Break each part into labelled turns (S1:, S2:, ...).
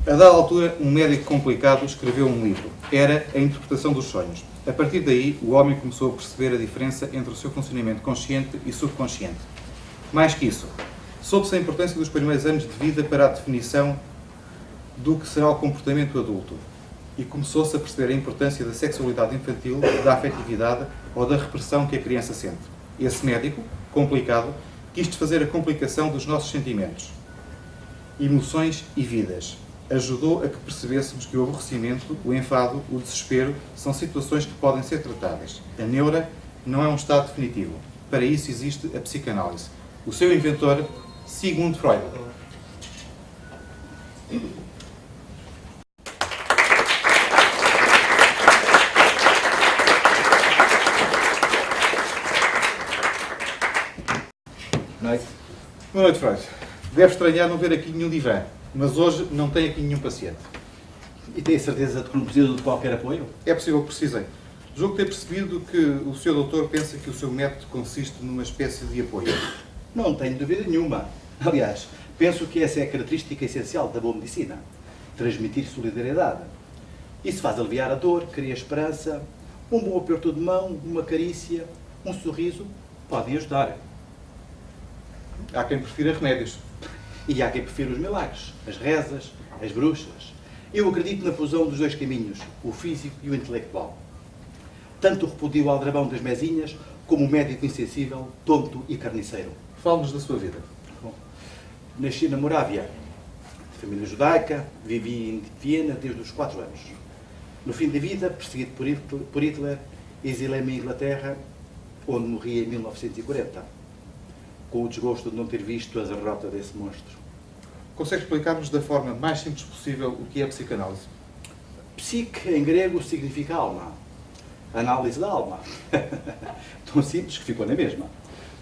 S1: A dada altura, um médico complicado escreveu um livro. Era A Interpretação dos Sonhos. A partir daí, o homem começou a perceber a diferença entre o seu funcionamento consciente e subconsciente. Mais que isso, soube-se a importância dos primeiros anos de vida para a definição do que será o comportamento adulto. E começou-se a perceber a importância da sexualidade infantil, da afetividade ou da repressão que a criança sente. Esse médico, complicado, quis desfazer a complicação dos nossos sentimentos, emoções e vidas. Ajudou a que percebêssemos que o aborrecimento, o enfado, o desespero são situações que podem ser tratadas. A neura não é um estado definitivo. Para isso existe a psicanálise. O seu inventor, Sigmund Freud. Boa noite, Freud. Deve estranhar não ver aqui nenhum divã, mas hoje não tem aqui nenhum paciente.
S2: E tem certeza de que não precisa de qualquer apoio?
S1: É possível que precisem. Julgo ter percebido que o Sr. Doutor pensa que o seu método consiste numa espécie de apoio.
S2: Não tenho dúvida nenhuma. Aliás, penso que essa é a característica essencial da boa medicina. Transmitir solidariedade. Isso faz aliviar a dor, cria esperança. Um bom aperto de mão, uma carícia, um sorriso podem ajudar.
S1: Há quem prefira remédios.
S2: E há quem prefira os milagres, as rezas, as bruxas. Eu acredito na fusão dos dois caminhos, o físico e o intelectual. Tanto repudio o aldrabão das mesinhas, como o médico insensível, tonto e carniceiro.
S1: Fale-nos da sua vida.
S2: Bom, nasci na Morávia, de família judaica, vivi em Viena desde os 4 anos. No fim da vida, perseguido por Hitler, exilei-me em Inglaterra, onde morri em 1940. Com o desgosto de não ter visto a derrota desse monstro.
S1: Consegue explicar-nos da forma mais simples possível o que é a psicanálise?
S2: Psique, em grego, significa alma. Análise da alma. Tão simples que ficou na mesma.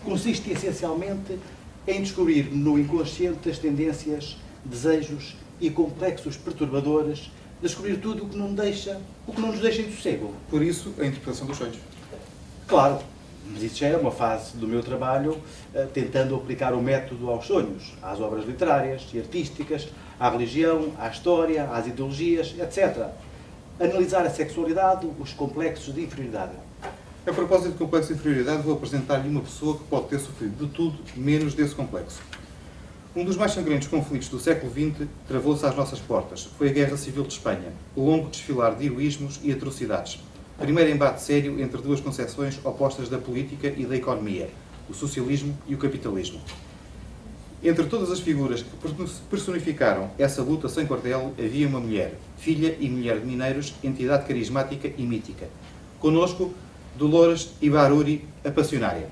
S2: Consiste essencialmente em descobrir no inconsciente as tendências, desejos e complexos perturbadores, descobrir tudo o que não nos deixa em sossego.
S1: Por isso, a interpretação dos sonhos.
S2: Claro. Mas isso já é uma fase do meu trabalho, tentando aplicar o método aos sonhos, às obras literárias e artísticas, à religião, à história, às ideologias, etc. Analisar a sexualidade, os complexos de inferioridade.
S1: A propósito de complexo de inferioridade, vou apresentar-lhe uma pessoa que pode ter sofrido de tudo, menos desse complexo. Um dos mais sangrentos conflitos do século XX travou-se às nossas portas. Foi a Guerra Civil de Espanha, o longo desfilar de heroísmos e atrocidades. Primeiro embate sério entre duas concepções opostas da política e da economia, o socialismo e o capitalismo. Entre todas as figuras que personificaram essa luta sem quartel, havia uma mulher, filha e mulher de mineiros, entidade carismática e mítica. Conosco, Dolores Ibárruri, a passionária.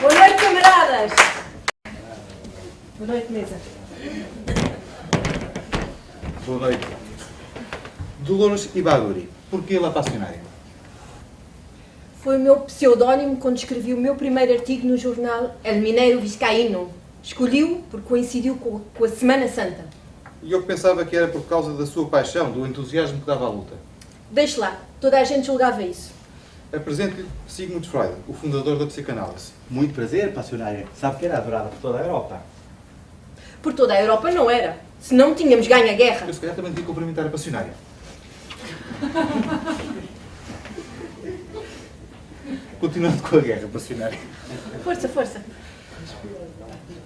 S3: Boa noite, camaradas! Boa noite, mesa.
S1: Boa noite. Dolores Ibárruri, porquê La Passionária?
S3: Foi o meu pseudónimo quando escrevi o meu primeiro artigo no jornal El Mineiro Vizcaíno. Escolhi-o porque coincidiu com a Semana Santa.
S1: E eu pensava que era por causa da sua paixão, do entusiasmo que dava à luta.
S3: Deixe lá, toda a gente julgava isso.
S1: Apresento-lhe Sigmund Freud, o fundador da psicanálise.
S2: Muito prazer, passionária. Sabe que era adorada por toda a Europa.
S3: Por toda a Europa não era, senão tínhamos ganho a guerra.
S1: Eu se calhar também devia cumprimentar a passionária. Continuando com a guerra, passionária.
S3: Força, força.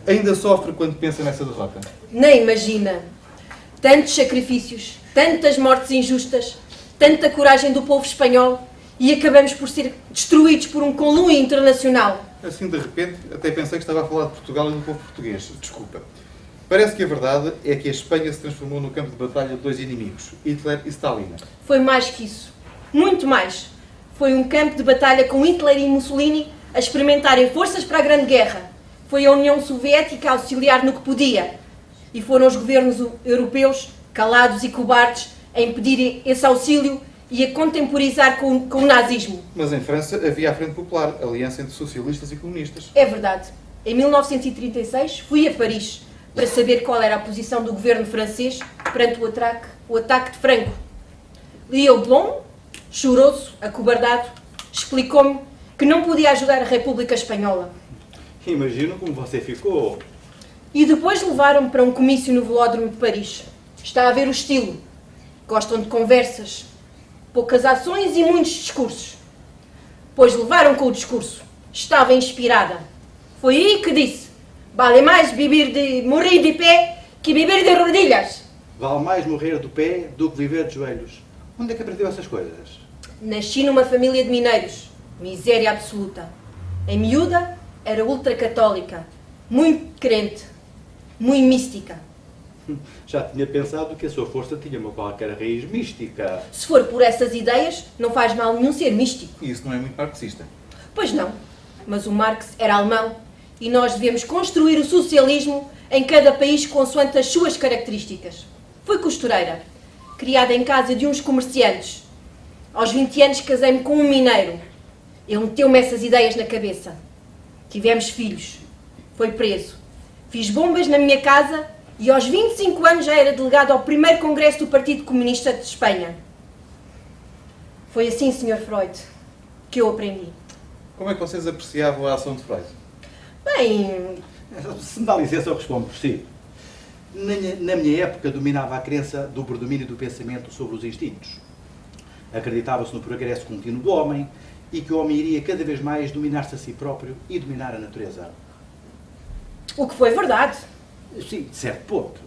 S1: Ainda sofre quando pensa nessa derrota?
S3: Nem imagina. Tantos sacrifícios, tantas mortes injustas, tanta coragem do povo espanhol e acabamos por ser destruídos por um conluio internacional.
S1: Assim, de repente, até pensei que estava a falar de Portugal e do povo português. Desculpa. Parece que a verdade é que a Espanha se transformou no campo de batalha de dois inimigos, Hitler e Stalin.
S3: Foi mais que isso. Muito mais. Foi um campo de batalha com Hitler e Mussolini a experimentarem forças para a Grande Guerra. Foi a União Soviética a auxiliar no que podia. E foram os governos europeus, calados e cobardes, a impedirem esse auxílio e a contemporizar com o nazismo.
S1: Mas em França havia a Frente Popular, aliança entre socialistas e comunistas.
S3: É verdade. Em 1936 fui a Paris para saber qual era a posição do governo francês perante o ataque de Franco. Li o Blom, choroso, acobardado, Explicou-me que não podia ajudar a República Espanhola.
S2: Imagino como você ficou.
S3: E depois levaram-me para um comício no Velódromo de Paris. Está a ver o estilo. Gostam de conversas, poucas ações e muitos discursos. Pois levaram com o discurso. Estava inspirada. Foi aí que disse: vale mais morrer de pé que viver de rodilhas.
S2: Vale mais morrer do pé do que viver de joelhos. Onde é que aprendeu essas coisas?
S3: Nasci numa família de mineiros. Miséria absoluta. Em miúda, era ultracatólica. Muito crente. Muito mística.
S2: Já tinha pensado que a sua força tinha uma qualquer raiz mística.
S3: Se for por essas ideias, não faz mal nenhum ser místico.
S1: E isso não é muito marxista.
S3: Pois não. Mas o Marx era alemão e nós devemos construir o socialismo em cada país consoante as suas características. Fui costureira, criada em casa de uns comerciantes. Aos 20 anos casei-me com um mineiro. Ele meteu-me essas ideias na cabeça. Tivemos filhos. Foi preso. Fiz bombas na minha casa e aos 25 anos já era delegado ao primeiro congresso do Partido Comunista de Espanha. Foi assim, Sr. Freud, que eu aprendi.
S1: Como é que vocês apreciavam a ação de Freud?
S3: Bem,
S2: Se me dá licença, eu respondo por si. Na minha época dominava a crença do predomínio do pensamento sobre os instintos. Acreditava-se no progresso contínuo do homem e que o homem iria cada vez mais dominar-se a si próprio e dominar a natureza.
S3: o que foi verdade.
S2: Sim, de certo ponto.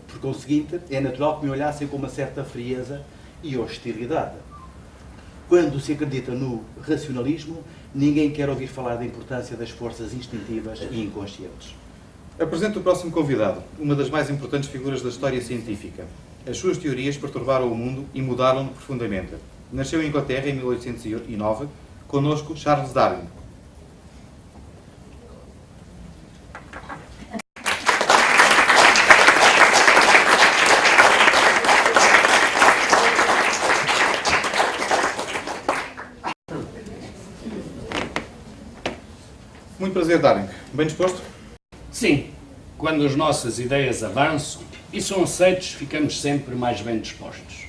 S2: Por conseguinte, é natural que me olhassem com uma certa frieza e hostilidade. Quando se acredita no racionalismo, ninguém quer ouvir falar da importância das forças instintivas e inconscientes.
S1: Apresento o próximo convidado, uma das mais importantes figuras da história científica. As suas teorias perturbaram o mundo e mudaram-no profundamente. Nasceu em Inglaterra em 1809, conosco Charles Darwin. Muito prazer, Darwin. Bem disposto?
S4: Sim, quando as nossas ideias avançam e são aceitas, ficamos sempre mais bem dispostos.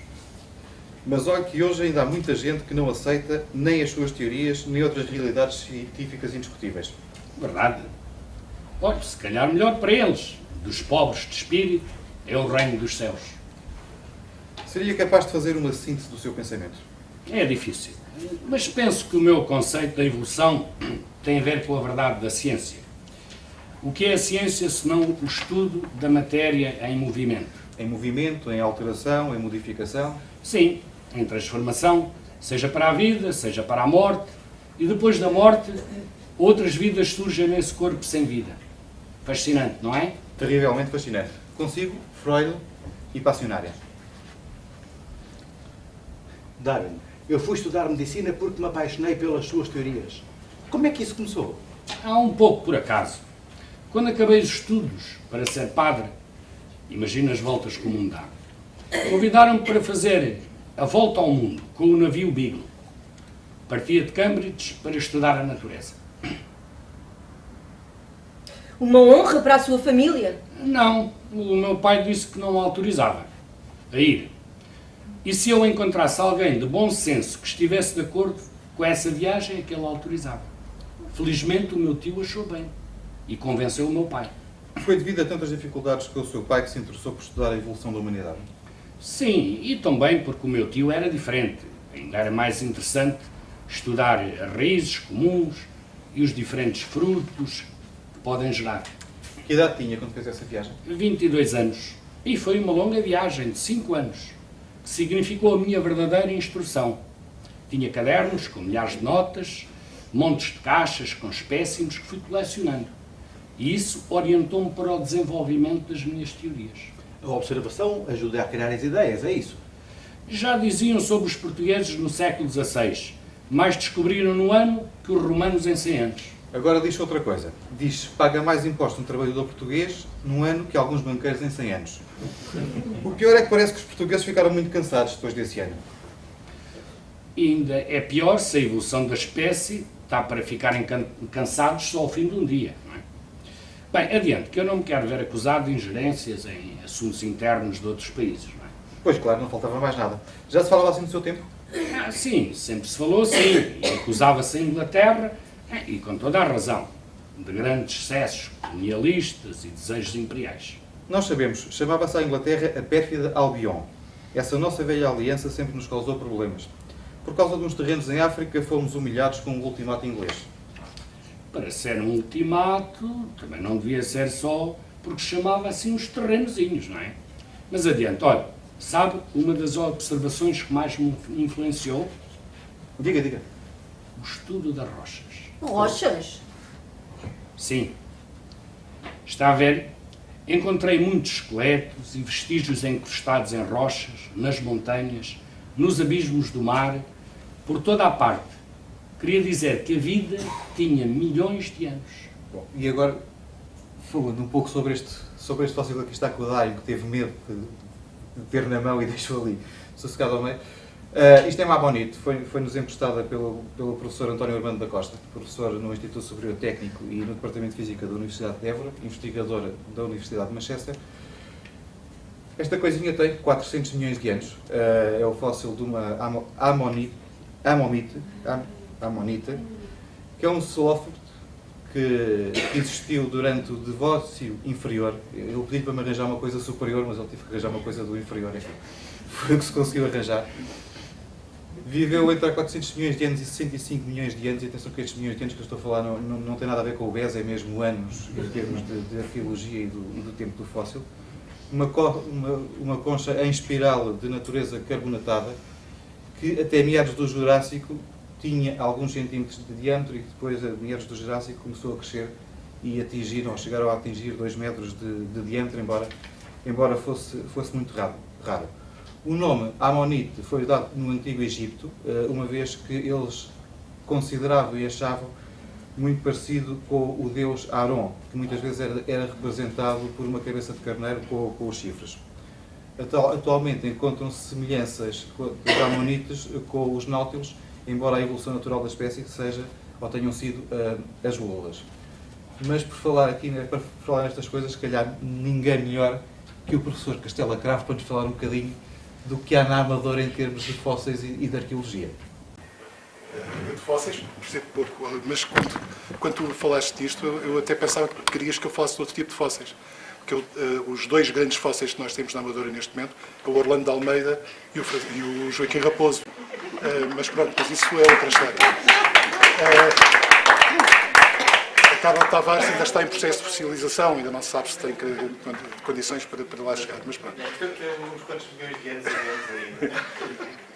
S1: Mas olha que hoje ainda há muita gente que não aceita nem as suas teorias, nem outras realidades científicas indiscutíveis.
S4: Verdade? Olha, se calhar melhor para eles. Dos pobres de espírito é o reino dos céus.
S1: Seria capaz de fazer uma síntese do seu pensamento?
S4: É difícil, mas penso que o meu conceito da evolução tem a ver com a verdade da ciência. O que é a ciência senão o estudo da matéria em movimento?
S1: Em movimento, em alteração, em modificação?
S4: Sim, em transformação, seja para a vida, seja para a morte, e depois da morte, outras vidas surgem nesse corpo sem vida. Fascinante, não é?
S1: Terrivelmente fascinante. Consigo, Freud e passionária.
S2: Darwin, eu fui estudar medicina porque me apaixonei pelas suas teorias. Como é que isso começou?
S4: Há um pouco por acaso. Quando acabei os estudos para ser padre, imagina as voltas que o mundo dá, convidaram-me para fazer a volta ao mundo com o navio Beagle. Partia de Cambridge para estudar a natureza.
S3: Uma honra para a sua família.
S4: Não, o meu pai disse que não autorizava a ir. E se eu encontrasse alguém de bom senso que estivesse de acordo com essa viagem, é que ele autorizava. Felizmente o meu tio achou bem e convenceu o meu pai.
S1: Foi devido a tantas dificuldades com o seu pai que se interessou por estudar a evolução da humanidade?
S4: Sim, e também porque o meu tio era diferente. Ainda era mais interessante estudar as raízes comuns e os diferentes frutos que podem gerar.
S1: Que idade tinha quando fez essa viagem?
S4: 22 anos. E foi uma longa viagem de 5 anos, que significou a minha verdadeira instrução. Tinha cadernos com milhares de notas, montes de caixas com espécimes que fui colecionando. E isso orientou-me para o desenvolvimento das minhas teorias.
S2: A observação ajuda a criar as ideias, é isso?
S4: Já diziam sobre os portugueses no século XVI, mais descobriram no ano que os romanos em 100 anos.
S1: Agora diz outra coisa. Diz paga mais impostos um trabalhador português num ano que alguns banqueiros em 100 anos. O pior é que parece que os portugueses ficaram muito cansados depois desse ano.
S4: E ainda é pior se a evolução da espécie está para ficarem cansados só ao fim de um dia. Não é? Bem, adiante, que eu não me quero ver acusado de ingerências em assuntos internos de outros países. Não é?
S1: Pois claro, não faltava mais nada. Já se falava assim no seu tempo?
S4: Sim, sempre se falou assim, e acusava-se a Inglaterra, e com toda a razão, de grandes excessos colonialistas e desejos imperiais.
S1: Nós sabemos, chamava-se a Inglaterra a pérfida Albion. Essa nossa velha aliança sempre nos causou problemas. Por causa de uns terrenos em África, fomos humilhados com um ultimato inglês.
S4: Para ser um ultimato, também não devia ser só porque chamava assim uns terrenozinhos, não é? Mas adiante, olha, sabe uma das observações que mais me influenciou?
S1: Diga, diga.
S4: O estudo das rochas.
S3: Rochas?
S4: Sim. Está a ver? Encontrei muitos esqueletos e vestígios encrustados em rochas, nas montanhas, nos abismos do mar, por toda a parte. Queria dizer que a vida tinha milhões de anos.
S1: Bom, e agora, falando um pouco sobre este fóssil que aqui está com o Dário, que teve medo de ter na mão e deixou ali sossegado ao meio. Isto é uma Ammonite, foi-nos emprestada pelo professor António Armando da Costa, professor no Instituto Superior Técnico e no Departamento de Física da Universidade de Évora, investigadora da Universidade de Manchester. Esta coisinha tem 400 milhões de anos, é o fóssil de uma Ammonite, que é um celóforo que existiu durante o Devócio inferior. Eu pedi para me arranjar uma coisa superior, mas ele teve que arranjar uma coisa do inferior, enfim. Foi o que se conseguiu arranjar. Viveu entre 400 milhões de anos e 65 milhões de anos, e atenção que estes milhões de anos que eu estou a falar não tem nada a ver com o BES, é mesmo anos em termos de arqueologia e do tempo do fóssil. Uma concha em espiral de natureza carbonatada, que até meados do Jurássico tinha alguns centímetros de diâmetro e depois, a meados do Jurássico, começou a crescer e chegaram a atingir 2 metros de diâmetro, embora fosse muito raro. O nome Ammonite foi dado no Antigo Egito, uma vez que eles consideravam e achavam muito parecido com o deus Aron, que muitas vezes era representado por uma cabeça de carneiro com os chifres. Atualmente encontram-se semelhanças dos Ammonites com os náutilos, embora a evolução natural da espécie seja ou tenham sido as lulas. Mas por falar nestas coisas, se calhar ninguém melhor que o professor Castela Cravo para nos falar um bocadinho do que há na Amadora em termos de fósseis e de arqueologia.
S5: De fósseis, percebo pouco, mas quando tu falaste disto, eu até pensava que querias que eu falasse de outro tipo de fósseis. Porque os 2 grandes fósseis que nós temos na Amadora neste momento é o Orlando de Almeida e o Joaquim Raposo. Mas pronto, mas isso é outra história. A Carla Tavares ainda está em processo de fossilização, ainda não se sabe se tem condições para lá chegar, mas pronto.
S1: Tem uns quantos milhões de anos ainda.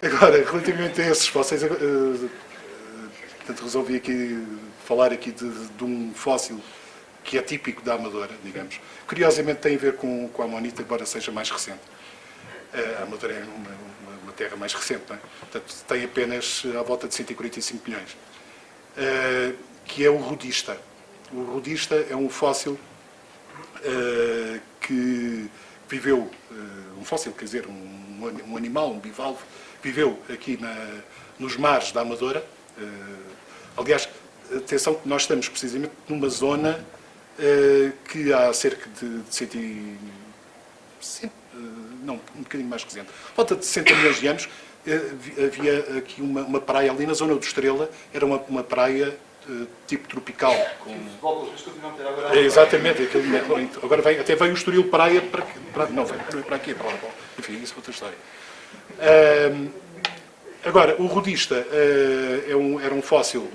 S5: Agora, relativamente a esses fósseis, portanto, resolvi falar aqui de um fóssil que é típico da Amadora, digamos. Curiosamente tem a ver com a Ammonite, embora seja mais recente. A Amadora é uma terra mais recente, não é? Portanto, tem apenas à volta de 145 milhões. Que é o Rudista. O Rudista é um fóssil que viveu, um fóssil, quer dizer, um animal, um bivalve, viveu aqui nos mares da Amadora. Aliás, atenção que nós estamos precisamente numa zona que há cerca de um bocadinho mais recente, volta de 60 milhões de anos, havia aqui uma praia ali na zona do Estrela, era uma praia tipo tropical. Exatamente, agora até veio o Estoril Praia não, veio para aqui, para lá. Enfim, isso é outra história. Agora, o Rudista era um fóssil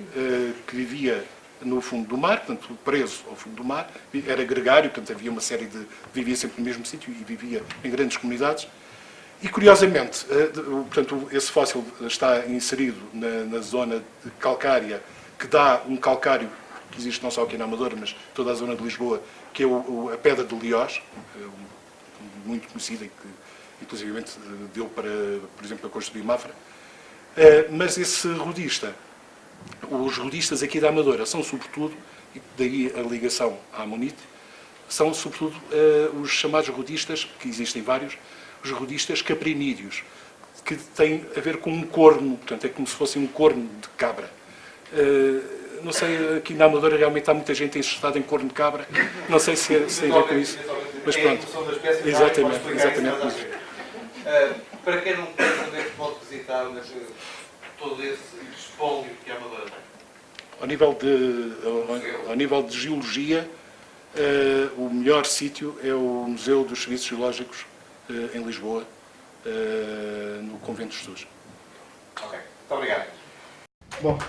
S5: que vivia no fundo do mar, portanto, preso ao fundo do mar, era gregário, portanto, havia uma série vivia sempre no mesmo sítio e vivia em grandes comunidades. E, curiosamente, portanto, esse fóssil está inserido na zona calcária, que dá um calcário que existe não só aqui na Amadora, mas toda a zona de Lisboa, que é a Pedra de Liós, muito conhecida e que, inclusive, deu para, por exemplo, a construir Mafra. Mas esse rudista, os rudistas aqui da Amadora são, sobretudo, e daí a ligação à Ammonite, são, sobretudo, os chamados rudistas, que existem vários, os rudistas caprinídeos, que têm a ver com um corno, portanto, é como se fosse um corno de cabra. Não sei, aqui na Amadora realmente há muita gente interessada em corno de cabra, não sei se tem a ver com isso, mas pronto. Exatamente.
S1: Para quem não quer saber, pode visitar
S6: todo esse espólio que a Amadora tem?
S5: Ao nível de geologia, o melhor sítio é o Museu dos Serviços Geológicos em Lisboa, no Convento de Jesus.
S6: Ok, muito obrigado.
S1: Bom.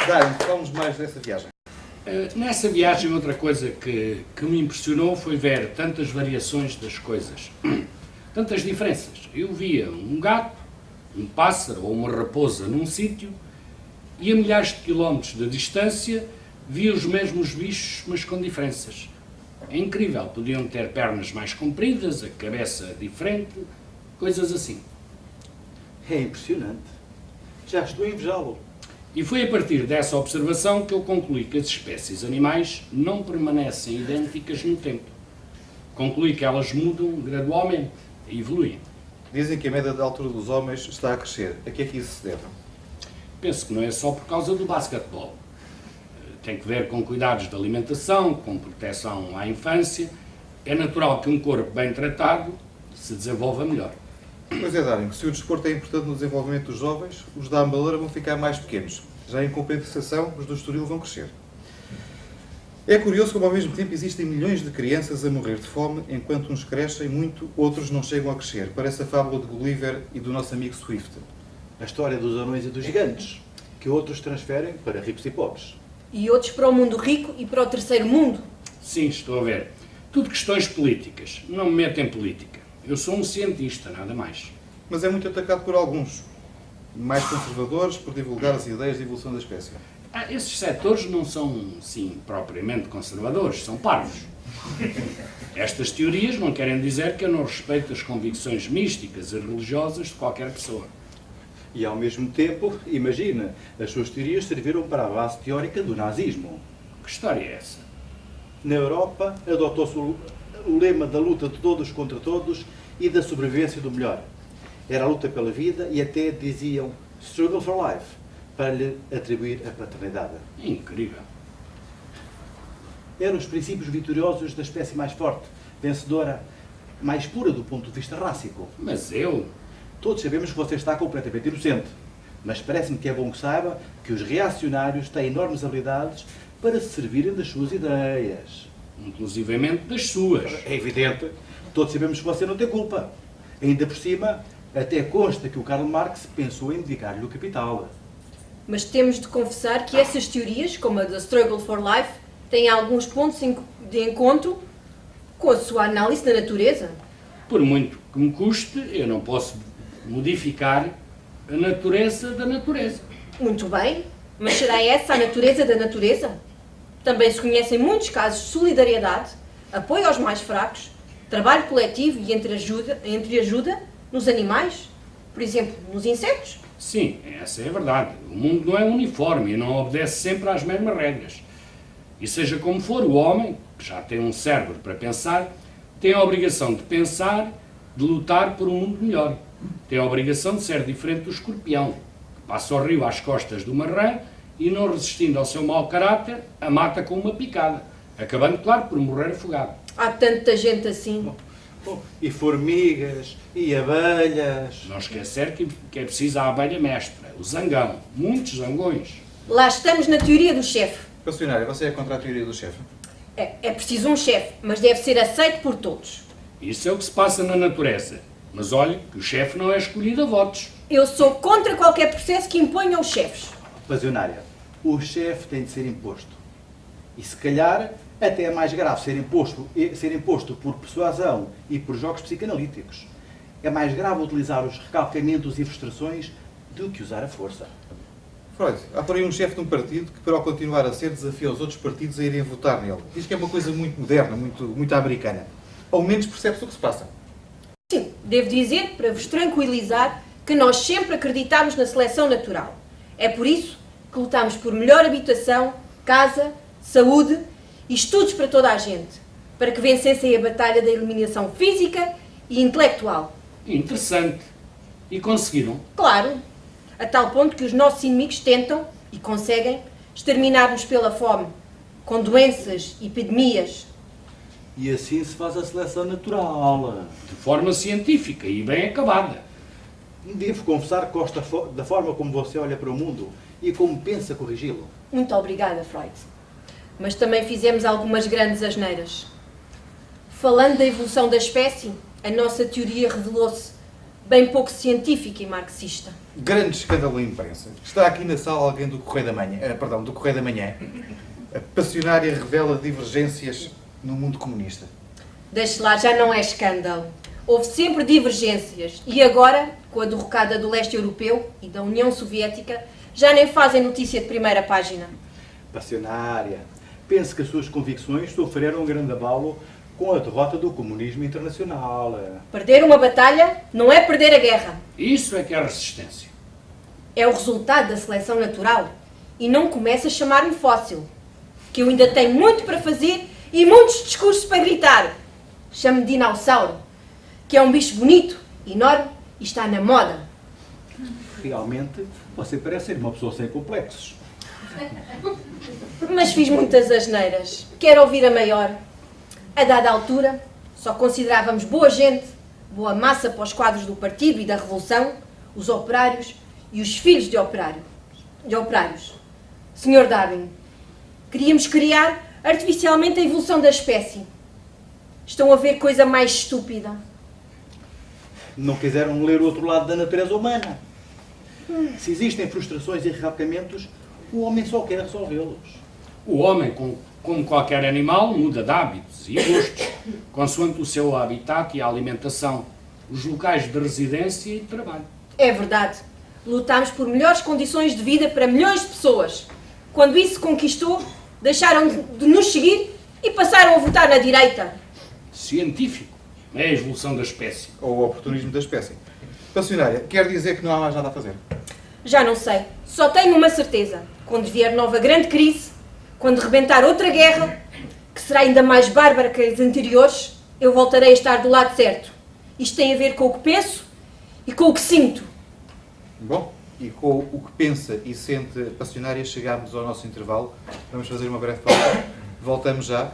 S1: Dário, falamos mais dessa viagem.
S4: Nessa viagem, outra coisa que me impressionou foi ver tantas variações das coisas, tantas diferenças. Eu via um gato, um pássaro ou uma raposa num sítio e a milhares de quilómetros de distância via os mesmos bichos, mas com diferenças. É incrível, podiam ter pernas mais compridas, a cabeça diferente, coisas assim.
S2: É impressionante. Já estou a invejá-lo.
S4: E foi a partir dessa observação que eu concluí que as espécies animais não permanecem idênticas no tempo. Concluí que elas mudam gradualmente e evoluem.
S1: Dizem que a média da altura dos homens está a crescer. A que é que isso se deve?
S4: Penso que não é só por causa do basquetebol. Tem que ver com cuidados de alimentação, com proteção à infância. É natural que um corpo bem tratado se desenvolva melhor.
S1: Pois é, Dário, se o desporto é importante no desenvolvimento dos jovens, os da Amadora vão ficar mais pequenos. Já em compensação, os do Estoril vão crescer. É curioso como ao mesmo tempo existem milhões de crianças a morrer de fome, enquanto uns crescem muito, outros não chegam a crescer. Parece a fábula de Gulliver e do nosso amigo Swift.
S2: A história dos anões e dos gigantes, que outros transferem para ricos e pobres.
S3: E outros para o mundo rico e para o terceiro mundo.
S4: Sim, estou a ver. Tudo questões políticas. Não me meto em política. Eu sou um cientista, nada mais.
S1: Mas é muito atacado por alguns, mais conservadores, por divulgar as ideias de evolução da espécie.
S4: Esses setores não são, sim, propriamente conservadores, são parvos. Estas teorias não querem dizer que eu não respeito as convicções místicas e religiosas de qualquer pessoa.
S2: E ao mesmo tempo, imagina, as suas teorias serviram para a base teórica do nazismo.
S4: Que história é essa?
S2: Na Europa, adotou-se o lema da luta de todos contra todos e da sobrevivência do melhor. Era a luta pela vida e até diziam struggle for life, para lhe atribuir a paternidade.
S4: Incrível.
S2: Eram os princípios vitoriosos da espécie mais forte, vencedora, mais pura do ponto de vista rássico.
S4: Mas eu?
S2: Todos sabemos que você está completamente inocente, mas parece-me que é bom que saiba que os reacionários têm enormes habilidades para se servirem das suas ideias.
S4: Inclusivamente das suas.
S2: É evidente. Todos sabemos que você não tem culpa. Ainda por cima, até consta que o Karl Marx pensou em dedicar-lhe o capital.
S3: Mas temos de confessar que essas teorias, como a da Struggle for Life, têm alguns pontos de encontro com a sua análise da natureza.
S4: Por muito que me custe, eu não posso modificar a natureza da natureza.
S3: Muito bem, mas será essa a natureza da natureza? Também se conhecem muitos casos de solidariedade, apoio aos mais fracos, trabalho coletivo e entre ajuda nos animais, por exemplo, nos insetos.
S4: Sim, essa é a verdade. O mundo não é uniforme e não obedece sempre às mesmas regras. E seja como for, o homem, que já tem um cérebro para pensar, tem a obrigação de pensar, de lutar por um mundo melhor. Tem a obrigação de ser diferente do escorpião, que passa o rio às costas de uma rã e, não resistindo ao seu mau caráter, a mata com uma picada, acabando, claro, por morrer afogado.
S3: Há tanta gente assim.
S2: E formigas, e abelhas.
S4: Não esquecer que é preciso a abelha mestra, o zangão, muitos zangões.
S3: Lá estamos na teoria do chefe.
S1: Passionária, você é contra a teoria do chefe?
S3: É preciso um chefe, mas deve ser aceito por todos.
S4: Isso é o que se passa na natureza. Mas olhe que o chefe não é escolhido a votos.
S3: Eu sou contra qualquer processo que imponha os chefes.
S2: Passionária, o chefe tem de ser imposto. E se calhar até é mais grave ser imposto por persuasão e por jogos psicanalíticos. É mais grave utilizar os recalcamentos e frustrações do que usar a força.
S1: Freud, há por aí um chefe de um partido que, para o continuar a ser, desafia os outros partidos a irem votar nele. Diz que é uma coisa muito moderna, muito americana. Ao menos percebe-se o que se passa.
S3: Sim, devo dizer, para vos tranquilizar, que nós sempre acreditamos na seleção natural. É por isso que lutamos por melhor habitação, casa, saúde e estudos para toda a gente, para que vencessem a batalha da eliminação física e intelectual.
S4: Interessante. E conseguiram?
S3: Claro, a tal ponto que os nossos inimigos tentam, e conseguem, exterminar-nos pela fome, com doenças, epidemias.
S2: E assim se faz a seleção natural.
S4: De forma científica e bem acabada.
S2: Devo confessar que gosto da forma como você olha para o mundo e como pensa corrigi-lo.
S3: Muito obrigada, Freud. Mas também fizemos algumas grandes asneiras. Falando da evolução da espécie, a nossa teoria revelou-se bem pouco científica e marxista.
S1: Grande escândalo em imprensa. Está aqui na sala alguém do Correio da Manhã. Do Correio da Manhã. A passionária revela divergências no mundo comunista.
S3: Deixe lá, já não é escândalo. Houve sempre divergências. E agora, com a derrocada do leste europeu e da União Soviética, já nem fazem notícia de primeira página.
S2: Passionária. Penso que as suas convicções sofreram um grande abalo com a derrota do comunismo internacional.
S3: Perder uma batalha não é perder a guerra.
S4: Isso é que é resistência.
S3: É o resultado da seleção natural. E não comece a chamar-me fóssil. Que eu ainda tenho muito para fazer e muitos discursos para gritar. Chame-me dinossauro. Que é um bicho bonito, enorme e está na moda.
S2: Realmente, você parece ser uma pessoa sem complexos.
S3: Mas fiz muitas asneiras. Quero ouvir a maior. A dada altura, só considerávamos boa gente, boa massa para os quadros do partido e da revolução, os operários e os filhos de operários. Sr. Darwin, queríamos criar artificialmente a evolução da espécie. Estão a ver coisa mais estúpida.
S2: Não quiseram ler o outro lado da natureza humana. Se existem frustrações e arrancamentos, o homem só quer resolvê-los.
S4: O homem, como qualquer animal, muda de hábitos e gostos, consoante o seu habitat e a alimentação, os locais de residência e de trabalho.
S3: É verdade. Lutámos por melhores condições de vida para milhões de pessoas. Quando isso se conquistou, deixaram de nos seguir e passaram a votar na direita.
S4: Científico é a evolução da espécie.
S1: Ou o oportunismo da espécie. Passionária, quer dizer que não há mais nada a fazer?
S3: Já não sei. Só tenho uma certeza. Quando vier nova grande crise, quando rebentar outra guerra, que será ainda mais bárbara que as anteriores, eu voltarei a estar do lado certo. Isto tem a ver com o que penso e com o que sinto.
S1: Bom, e com o que pensa e sente a passionária, chegámos ao nosso intervalo. Vamos fazer uma breve pausa. Voltamos já.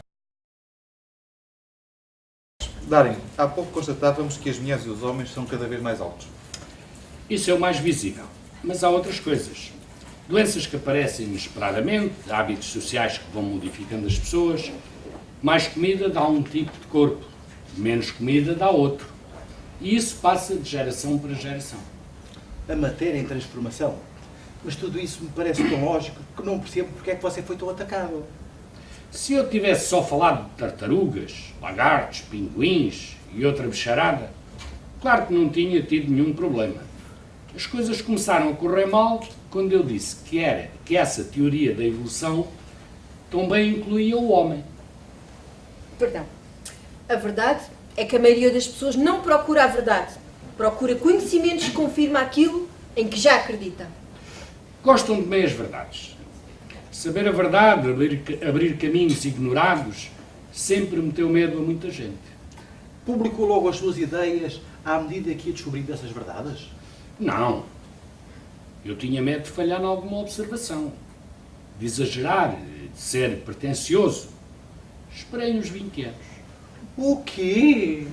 S1: Darem, há pouco constatávamos que as mulheres e os homens são cada vez mais altos.
S4: Isso é o mais visível. Mas há outras coisas. Doenças que aparecem inesperadamente, hábitos sociais que vão modificando as pessoas. Mais comida dá um tipo de corpo, menos comida dá outro. E isso passa de geração para geração.
S2: A matéria em transformação. Mas tudo isso me parece tão lógico que não percebo porque é que você foi tão atacado.
S4: Se eu tivesse só falado de tartarugas, lagartos, pinguins e outra bicharada, claro que não tinha tido nenhum problema. As coisas começaram a correr mal quando eu disse que essa teoria da evolução também incluía o homem.
S3: Perdão. A verdade é que a maioria das pessoas não procura a verdade. Procura conhecimentos que confirmam aquilo em que já acredita.
S4: Gostam de meias verdades. Saber a verdade, abrir caminhos ignorados, sempre meteu medo a muita gente.
S2: Publicou logo as suas ideias à medida que ia descobrindo essas verdades?
S4: Não. Eu tinha medo de falhar em alguma observação, de exagerar, de ser pretencioso. Esperei uns 20 anos.
S2: O quê?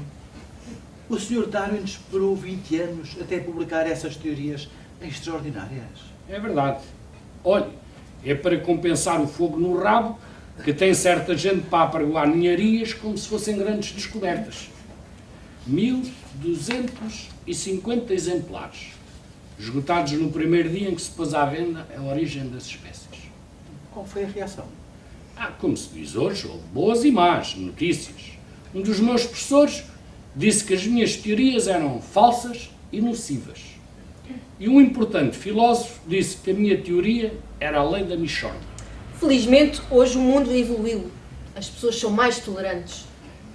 S2: O Sr. Darwin esperou 20 anos até publicar essas teorias extraordinárias.
S4: É verdade. Olhe, é para compensar o fogo no rabo que tem certa gente para apregoar ninharias como se fossem grandes descobertas. 1250 exemplares, esgotados no primeiro dia em que se pôs à venda a origem das espécies.
S2: Qual foi a reação?
S4: Como se diz hoje, houve boas e más notícias. Um dos meus professores disse que as minhas teorias eram falsas e nocivas. E um importante filósofo disse que a minha teoria era a lei da Michórdia.
S3: Felizmente, hoje o mundo evoluiu. As pessoas são mais tolerantes.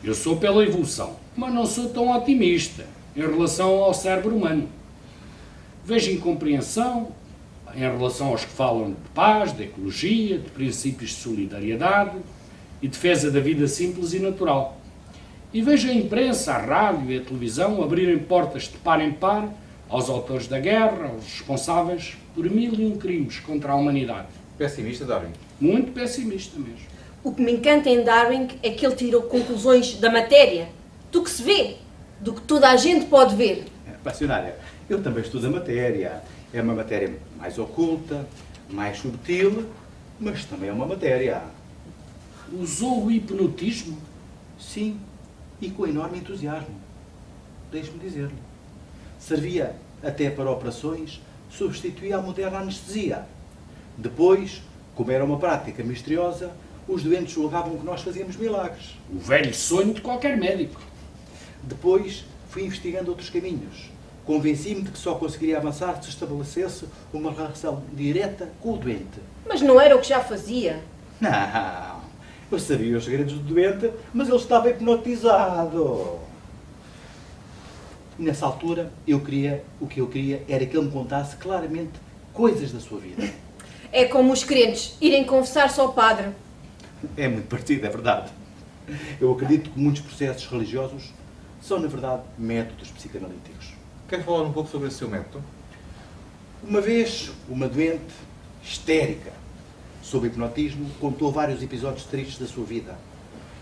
S4: Eu sou pela evolução, mas não sou tão otimista em relação ao cérebro humano. Vejo incompreensão em relação aos que falam de paz, de ecologia, de princípios de solidariedade e defesa da vida simples e natural. E vejo a imprensa, a rádio e a televisão abrirem portas de par em par aos autores da guerra, aos responsáveis por 1001 crimes contra a humanidade.
S1: Pessimista, Darwin.
S4: Muito pessimista mesmo.
S3: O que me encanta em Darwin é que ele tirou conclusões da matéria, do que se vê, do que toda a gente pode ver.
S2: Passionária, eu também estudo a matéria. É uma matéria mais oculta, mais subtil, mas também é uma matéria.
S4: Usou o hipnotismo?
S2: Sim, e com enorme entusiasmo. Deixe-me dizer-lhe. Servia até para operações, substituía a moderna anestesia. Depois, como era uma prática misteriosa, os doentes julgavam que nós fazíamos milagres.
S4: O velho sonho de qualquer médico.
S2: Depois, fui investigando outros caminhos. Convenci-me de que só conseguiria avançar se estabelecesse uma relação direta com o doente.
S3: Mas não era o que já fazia.
S2: Não, eu sabia os segredos do doente, mas ele estava hipnotizado. E nessa altura, o que eu queria era que ele me contasse claramente coisas da sua vida.
S3: É como os crentes irem confessar-se ao padre.
S2: É muito parecido, é verdade. Eu acredito que muitos processos religiosos são, na verdade, métodos psicanalíticos.
S1: Quer falar um pouco sobre esse seu método?
S2: Uma vez, uma doente, histérica, sob hipnotismo, contou vários episódios tristes da sua vida.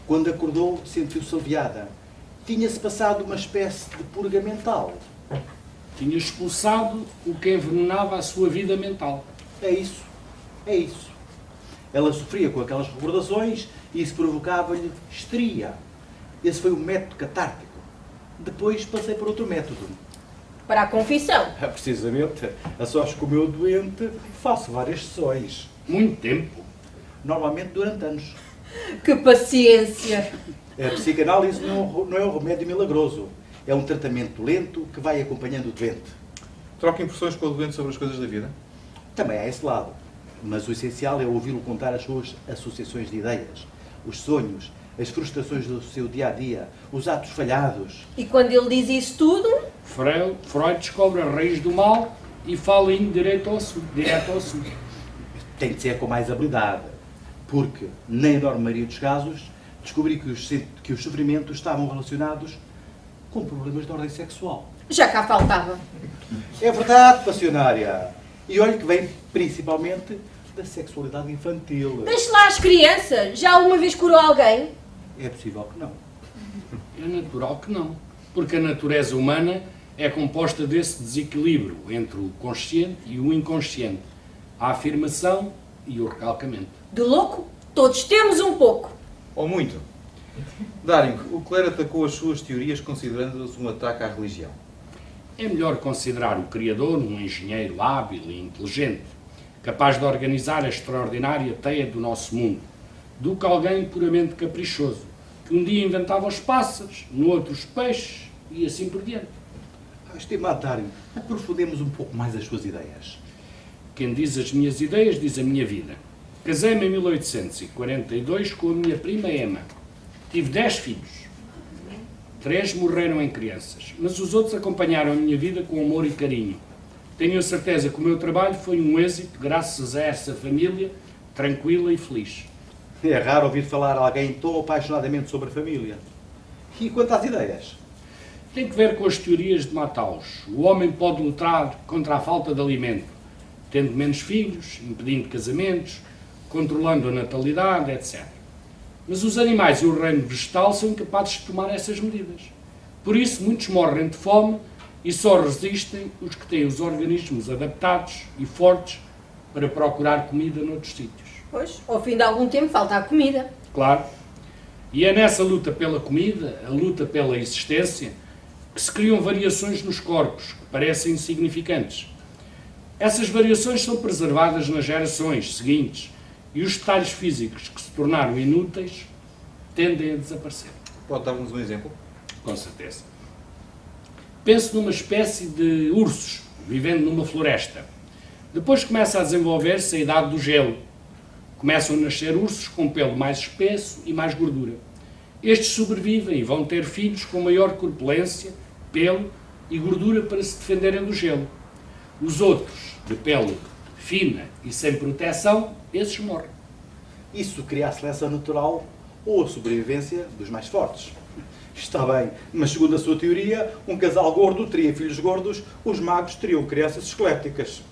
S2: Quando acordou, sentiu-se aliviada. Tinha-se passado uma espécie de purga mental.
S4: Tinha expulsado o que envenenava a sua vida mental.
S2: É isso, é isso. Ela sofria com aquelas recordações e isso provocava-lhe histeria. Esse foi o método catártico. Depois passei por outro método.
S3: Para a confissão.
S2: Precisamente, a sós com o meu doente, faço várias sessões.
S4: Muito tempo.
S2: Normalmente durante anos.
S3: Que paciência!
S2: A psicanálise não é um remédio milagroso. É um tratamento lento que vai acompanhando o doente.
S1: Troca impressões com o doente sobre as coisas da vida?
S2: Também há esse lado. Mas o essencial é ouvi-lo contar as suas associações de ideias, os sonhos, as frustrações do seu dia-a-dia, os atos falhados.
S3: E quando ele diz isso tudo,
S4: Freud descobre a raiz do mal e fala indo direto ao assunto.
S2: Tem de ser com mais habilidade, porque, na enorme maioria dos casos, descobri que os sofrimentos estavam relacionados com problemas de ordem sexual.
S3: já cá faltava.
S2: É verdade, passionária. E olha que vem principalmente da sexualidade infantil.
S3: Deixe lá as crianças. Já alguma vez curou alguém?
S2: É possível que não.
S4: É natural que não, porque a natureza humana é composta desse desequilíbrio entre o consciente e o inconsciente, a afirmação e o recalcamento.
S3: De louco, todos temos um pouco.
S1: Ou muito. Darwin, o clero atacou as suas teorias considerando-as um ataque à religião.
S4: É melhor considerar o Criador um engenheiro hábil e inteligente, capaz de organizar a extraordinária teia do nosso mundo, do que alguém puramente caprichoso, que um dia inventava os pássaros, no outro os peixes e assim por diante.
S2: Estimado Darwin, aprofundemos um pouco mais as suas ideias.
S4: Quem diz as minhas ideias diz a minha vida. Casei-me em 1842 com a minha prima Emma. Tive 10 filhos. 3 morreram em crianças, mas os outros acompanharam a minha vida com amor e carinho. Tenho a certeza que o meu trabalho foi um êxito graças a essa família tranquila e feliz.
S2: É raro ouvir falar alguém tão apaixonadamente sobre a família. E quanto às ideias?
S4: Tem que ver com as teorias de Matthaus. O homem pode lutar contra a falta de alimento, tendo menos filhos, impedindo casamentos, controlando a natalidade, etc. Mas os animais e o reino vegetal são incapazes de tomar essas medidas. Por isso, muitos morrem de fome e só resistem os que têm os organismos adaptados e fortes para procurar comida noutros sítios.
S3: Pois, ao fim de algum tempo falta a comida.
S4: Claro. E é nessa luta pela comida, a luta pela existência, que se criam variações nos corpos, que parecem insignificantes. Essas variações são preservadas nas gerações seguintes e os detalhes físicos que se tornaram inúteis tendem a desaparecer.
S1: Pode dar-nos um exemplo?
S4: Com certeza. Pense numa espécie de ursos vivendo numa floresta. Depois começa a desenvolver-se a idade do gelo. Começam a nascer ursos com pelo mais espesso e mais gordura. Estes sobrevivem e vão ter filhos com maior corpulência, pelo e gordura para se defenderem do gelo. Os outros, de pele fina e sem proteção, esses morrem.
S2: Isso cria a seleção natural ou a sobrevivência dos mais fortes. Está bem, mas segundo a sua teoria, um casal gordo teria filhos gordos, os magros teriam crianças esqueléticas.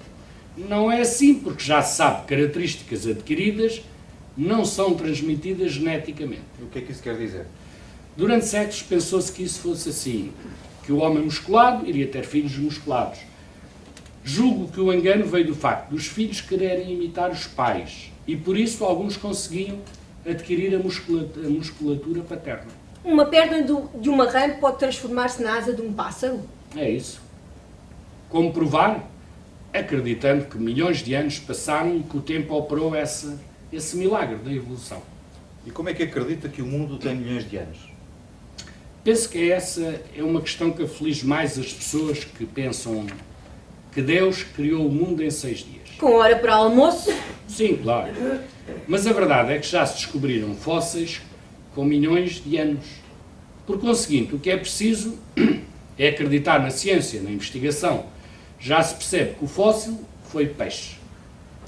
S4: Não é assim, porque já se sabe que características adquiridas não são transmitidas geneticamente.
S1: O que é que isso quer dizer?
S4: Durante séculos pensou-se que isso fosse assim, que o homem musculado iria ter filhos musculados. Julgo que o engano veio do facto dos filhos quererem imitar os pais e por isso alguns conseguiam adquirir a musculatura paterna.
S3: Uma perna de uma rã pode transformar-se na asa de um pássaro?
S4: É isso. Como provar? Acreditando que milhões de anos passaram e que o tempo operou esse milagre da evolução.
S1: E como é que acredita que o mundo tem milhões de anos?
S4: Penso que essa é uma questão que aflige mais as pessoas que pensam que Deus criou o mundo em 6 dias.
S3: Com hora para almoço?
S4: Sim, claro. Mas a verdade é que já se descobriram fósseis com milhões de anos. Por conseguinte, o que é preciso é acreditar na ciência, na investigação. Já se percebe que o fóssil foi peixe,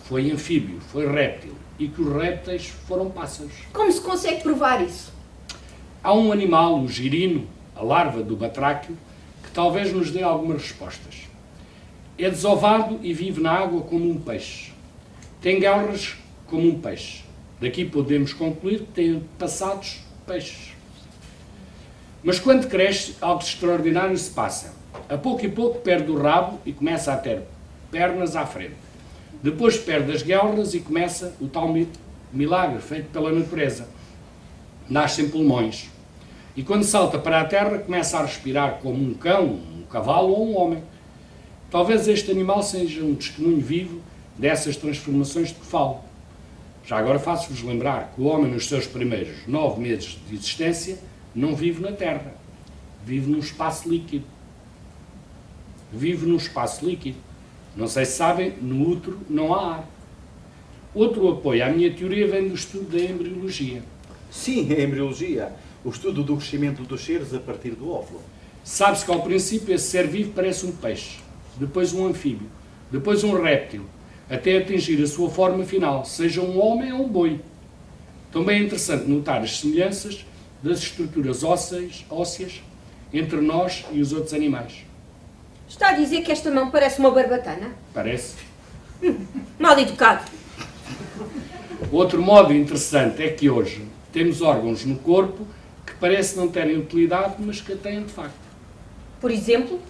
S4: foi anfíbio, foi réptil e que os répteis foram pássaros.
S3: Como se consegue provar isso?
S4: Há um animal, o girino, a larva do batráquio, que talvez nos dê algumas respostas. É desovado e vive na água como um peixe. Tem garras como um peixe. Daqui podemos concluir que tem passados peixes. Mas quando cresce, algo extraordinário se passa. A pouco e pouco perde o rabo e começa a ter pernas à frente. Depois perde as guelras e começa o tal milagre feito pela natureza. Nascem pulmões. E quando salta para a terra, começa a respirar como um cão, um cavalo ou um homem. Talvez este animal seja um testemunho vivo dessas transformações de que falo. Já agora faço-vos lembrar que o homem, nos seus primeiros 9 meses de existência, não vive na terra. Vive num espaço líquido. Vive num espaço líquido. Não sei se sabem, no útero não há ar. Outro apoio à minha teoria vem do estudo da embriologia.
S2: Sim, a embriologia, o estudo do crescimento dos seres a partir do óvulo.
S4: Sabe-se que ao princípio esse ser vivo parece um peixe, depois um anfíbio, depois um réptil, até atingir a sua forma final, seja um homem ou um boi. Também é interessante notar as semelhanças das estruturas ósseas entre nós e os outros animais.
S3: Está a dizer que esta mão parece uma barbatana?
S4: Parece?
S3: Mal educado.
S4: Outro modo interessante é que hoje temos órgãos no corpo que parece não terem utilidade, mas que a têm de facto.
S3: Por exemplo?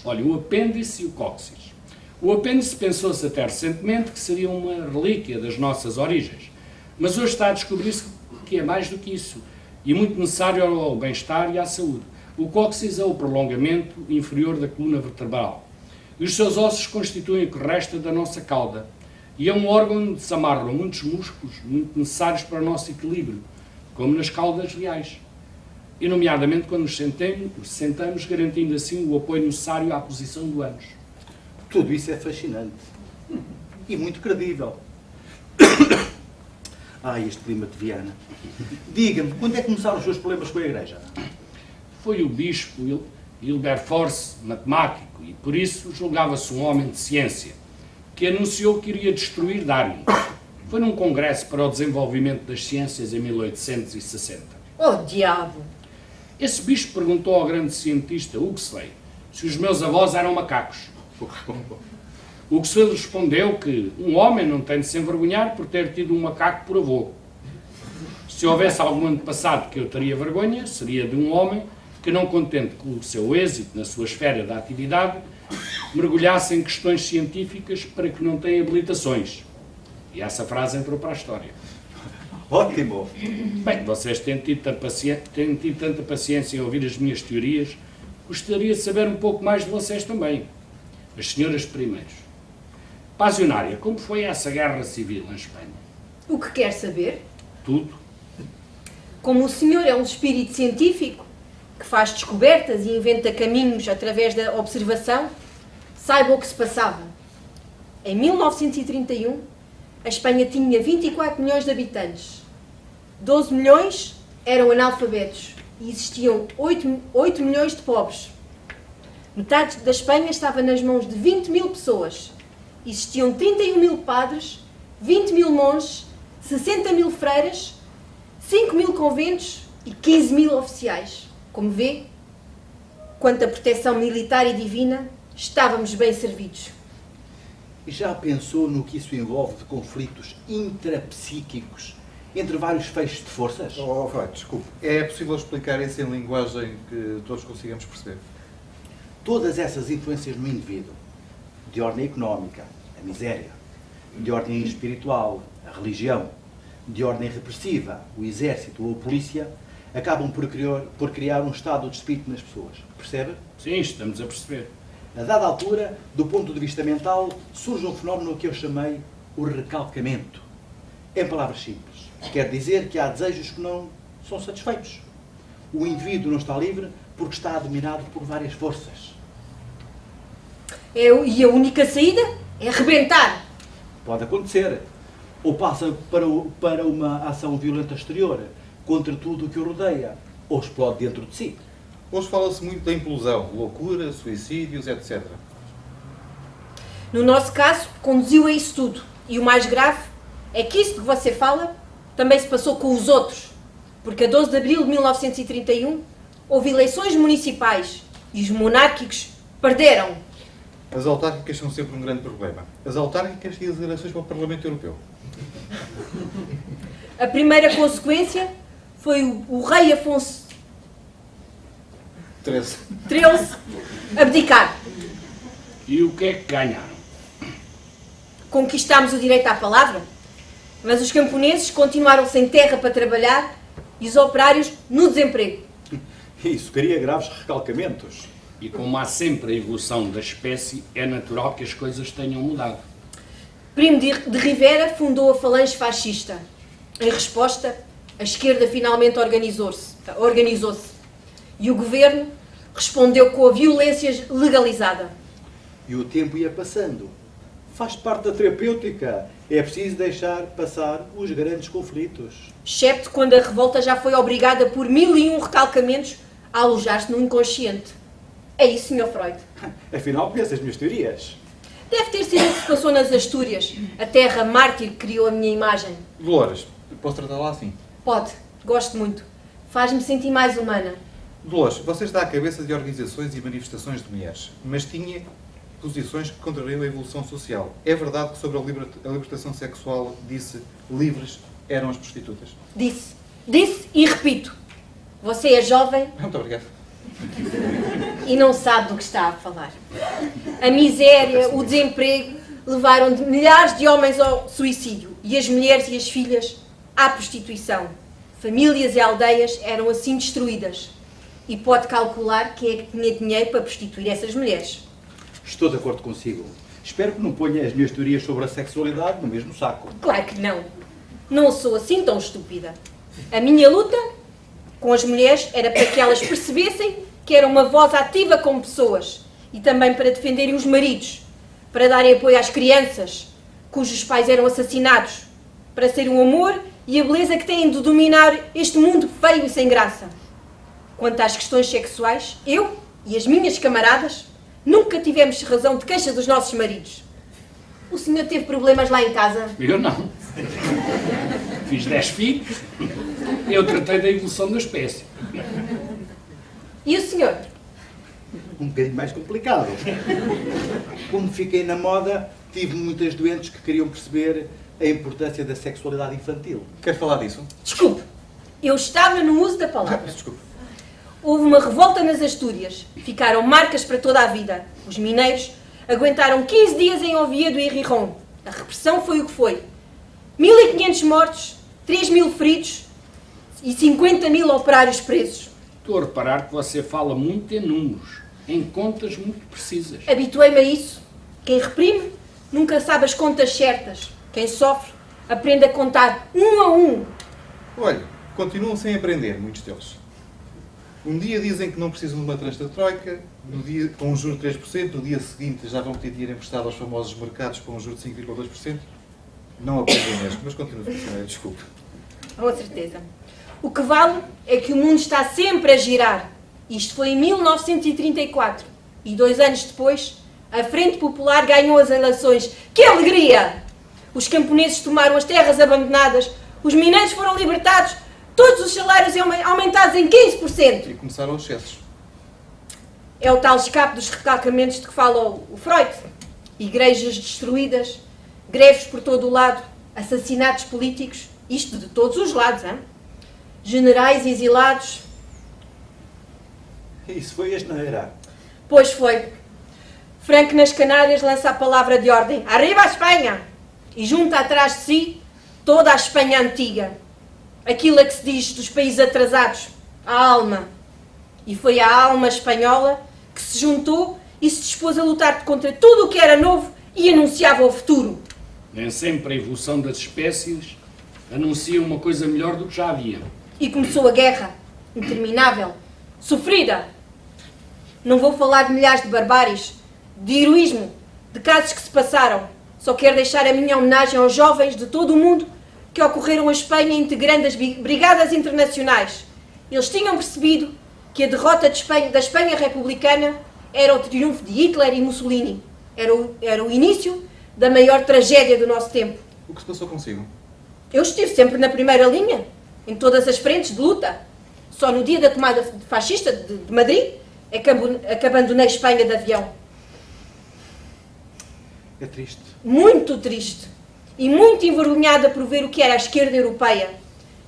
S4: Olha, o apêndice e o cóccix. O apêndice pensou-se até recentemente que seria uma relíquia das nossas origens, mas hoje está a descobrir-se que é mais do que isso, e muito necessário ao bem-estar e à saúde. O cóccix é o prolongamento inferior da coluna vertebral, e os seus ossos constituem o que resta da nossa cauda, e é um órgão onde se amarram muitos músculos muito necessários para o nosso equilíbrio, como nas caudas reais, e nomeadamente quando nos sentamos, garantindo assim o apoio necessário à posição do ânus.
S2: Tudo isso é fascinante. E muito credível. Ai, este clima de Viana. Diga-me, quando é que começaram os seus problemas com a Igreja?
S4: Foi o bispo Wilberforce, matemático, e por isso julgava-se um homem de ciência, que anunciou que iria destruir Darwin. Foi num congresso para o desenvolvimento das ciências em 1860.
S3: Oh, diabo!
S4: Esse bispo perguntou ao grande cientista Huxley se os meus avós eram macacos. Huxley respondeu que um homem não tem de se envergonhar por ter tido um macaco por avô. Se houvesse algum antepassado que eu teria vergonha, seria de um homem que, não contente com o seu êxito na sua esfera de atividade, mergulhasse em questões científicas para que não tem habilitações. E essa frase entrou para a história.
S2: Ótimo!
S4: Bem, vocês têm tido tanta paciência em ouvir as minhas teorias, gostaria de saber um pouco mais de vocês também. As senhoras primeiros. Passionária, como foi essa guerra civil em Espanha?
S3: O que quer saber?
S4: Tudo.
S3: Como o senhor é um espírito científico, que faz descobertas e inventa caminhos através da observação, saiba o que se passava. Em 1931, a Espanha tinha 24 milhões de habitantes. 12 milhões eram analfabetos e existiam 8 milhões de pobres. Metade da Espanha estava nas mãos de 20 mil pessoas. Existiam 31 mil padres, 20 mil monges, 60 mil freiras, 5 mil conventos e 15 mil oficiais. Como vê, quanto à proteção militar e divina, estávamos bem servidos.
S2: Já pensou no que isso envolve de conflitos intrapsíquicos entre vários feixes de forças?
S1: Oh, Freud, desculpe. É possível explicar isso em linguagem que todos consigamos perceber?
S2: Todas essas influências no indivíduo, de ordem económica, a miséria, de ordem espiritual, a religião, de ordem repressiva, o exército ou a polícia, acabam por criar um estado de espírito nas pessoas. Percebe?
S4: Sim, estamos a perceber.
S2: A dada altura, do ponto de vista mental, surge um fenómeno que eu chamei o recalcamento. Em palavras simples, quer dizer que há desejos que não são satisfeitos. O indivíduo não está livre porque está dominado por várias forças.
S3: E a única saída é arrebentar.
S2: Pode acontecer. Ou passa para uma ação violenta exterior, contra tudo o que o rodeia, ou explode dentro de si.
S1: Hoje fala-se muito da implosão, loucura, suicídios, etc.
S3: No nosso caso, conduziu a isso tudo. E o mais grave é que isso que você fala também se passou com os outros. Porque a 12 de abril de 1931 houve eleições municipais e os monárquicos perderam.
S1: As autárquicas são sempre um grande problema. As autárquicas e as eleições para o Parlamento Europeu.
S3: A primeira consequência foi o rei Afonso
S1: 13.
S3: XIII abdicar.
S4: E o que é que ganharam?
S3: Conquistámos o direito à palavra, mas os camponeses continuaram sem terra para trabalhar e os operários no desemprego.
S2: Isso cria graves recalcamentos.
S4: E como há sempre a evolução da espécie, é natural que as coisas tenham mudado.
S3: Primo de Rivera fundou a Falange Fascista. Em resposta, a esquerda finalmente organizou-se. E o governo respondeu com a violência legalizada.
S2: E o tempo ia passando. Faz parte da terapêutica. É preciso deixar passar os grandes conflitos.
S3: Excepto quando a revolta já foi obrigada por 1001 recalcamentos a alojar-se no inconsciente. É isso, Sr. Freud.
S2: Afinal, conhece as minhas teorias.
S3: Deve ter sido o que se passou nas Astúrias. A terra mártir que criou a minha imagem.
S1: Dolores, posso tratá-la assim?
S3: Pode. Gosto muito. Faz-me sentir mais humana.
S1: Dolores, você está à cabeça de organizações e manifestações de mulheres, mas tinha posições que contrariam a evolução social. É verdade que sobre a libertação sexual disse livres eram as prostitutas?
S3: Disse. Disse e repito. Você é jovem
S1: Muito obrigado.
S3: e não sabe do que está a falar. A miséria, o desemprego levaram de milhares de homens ao suicídio e as mulheres e as filhas à prostituição. Famílias e aldeias eram assim destruídas. E pode calcular quem é que tinha dinheiro para prostituir essas mulheres.
S2: Estou de acordo consigo. Espero que não ponha as minhas teorias sobre a sexualidade no mesmo saco.
S3: Claro que não. Não sou assim tão estúpida. A minha luta com as mulheres era para que elas percebessem que era uma voz ativa como pessoas e também para defenderem os maridos, para darem apoio às crianças cujos pais eram assassinados, para ser o amor e a beleza que têm de dominar este mundo feio e sem graça. Quanto às questões sexuais, eu e as minhas camaradas nunca tivemos razão de queixa dos nossos maridos. O senhor teve problemas lá em casa?
S4: Eu não. Fiz 10 filhos. Eu tratei da evolução da espécie.
S3: E o senhor?
S2: Um bocadinho mais complicado. Como fiquei na moda, tive muitas doentes que queriam perceber a importância da sexualidade infantil.
S1: Quer falar disso?
S3: Desculpe, eu estava no uso da palavra.
S1: Desculpe.
S3: Houve uma revolta nas Astúrias. Ficaram marcas para toda a vida. Os mineiros aguentaram 15 dias em Oviedo e Rijon. A repressão foi o que foi. 1.500 mortos, 3.000 feridos e 50.000 operários presos.
S4: Estou a reparar que você fala muito em números, em contas muito precisas.
S3: Habituei-me a isso. Quem reprime nunca sabe as contas certas. Quem sofre aprende a contar um a um.
S1: Olha, continuam sem aprender, muitos deles. Um dia dizem que não precisam de uma tranche da Troika, com um juro de 3%, no dia seguinte já vão pedir dinheiro emprestado aos famosos mercados com um juro de 5,2%. Não aprendem mesmo, mas continuam a funcionar, desculpe.
S3: Com certeza. O que vale é que o mundo está sempre a girar. Isto foi em 1934. E 2 anos depois, a Frente Popular ganhou as eleições. Que alegria! Os camponeses tomaram as terras abandonadas, os mineiros foram libertados, todos os salários aumentados em 15%.
S1: E começaram os excessos.
S3: É o tal escape dos recalcamentos de que fala o Freud. igrejas destruídas, greves por todo o lado, assassinatos políticos, isto de todos os lados, hein? Generais exilados.
S2: Isso foi a geneira.
S3: Pois foi. Franco nas Canárias lança a palavra de ordem. Arriba a Espanha! E junta atrás de si toda a Espanha antiga. Aquilo a que se diz dos países atrasados. A alma. E foi a alma espanhola que se juntou e se dispôs a lutar contra tudo o que era novo e anunciava o futuro.
S4: Nem sempre a evolução das espécies anuncia uma coisa melhor do que já havia.
S3: E começou a guerra. Interminável. Sofrida. Não vou falar de milhares de barbáries, de heroísmo, de casos que se passaram. Só quero deixar a minha homenagem aos jovens de todo o mundo que ocorreram a Espanha integrando as brigadas internacionais. Eles tinham percebido que a derrota da Espanha republicana era o triunfo de Hitler e Mussolini. Era o início da maior tragédia do nosso tempo.
S1: O que se passou consigo?
S3: Eu estive sempre na primeira linha, em todas as frentes de luta. Só no dia da tomada fascista de Madrid é que abandonei Espanha de avião.
S2: É triste.
S3: Muito triste. E muito envergonhada por ver o que era a esquerda europeia.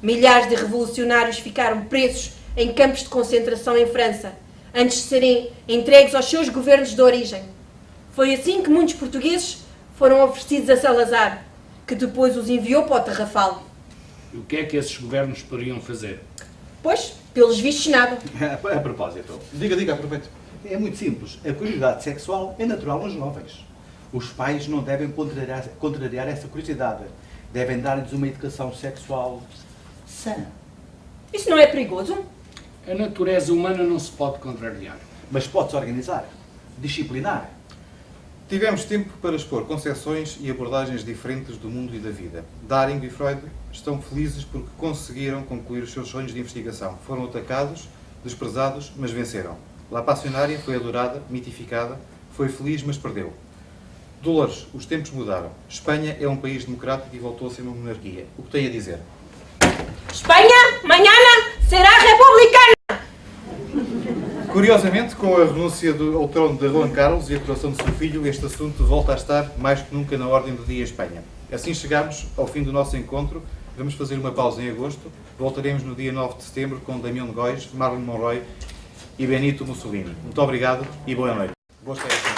S3: Milhares de revolucionários ficaram presos em campos de concentração em França, antes de serem entregues aos seus governos de origem. Foi assim que muitos portugueses foram oferecidos a Salazar, que depois os enviou para o Tarrafal.
S4: E o que é que esses governos poderiam fazer?
S3: Pois, pelos vistos, nada.
S2: A propósito,
S1: Diga, aproveite.
S2: é muito simples. A curiosidade sexual é natural nos jovens. Os pais não devem contrariar essa curiosidade. Devem dar-lhes uma educação sexual sã.
S3: Isso não é perigoso?
S4: A natureza humana não se pode contrariar.
S2: Mas pode-se organizar, disciplinar.
S1: Tivemos tempo para expor concepções e abordagens diferentes do mundo e da vida. Daring e Freud estão felizes porque conseguiram concluir os seus sonhos de investigação. Foram atacados, desprezados, mas venceram. La Passionária foi adorada, mitificada, foi feliz, mas perdeu. Dolores, os tempos mudaram. Espanha é um país democrático e voltou a ser uma monarquia. O que tem a dizer?
S3: Espanha, mañana, será republicana!
S1: Curiosamente, com a renúncia ao trono de Juan Carlos e a coroação de seu filho, este assunto volta a estar mais que nunca na ordem do dia em Espanha. Assim chegamos ao fim do nosso encontro. Vamos fazer uma pausa em agosto. Voltaremos no dia 9 de setembro com Damião de Góis, Marilyn Monroe e Benito Mussolini. Muito obrigado e boa noite. Boas férias.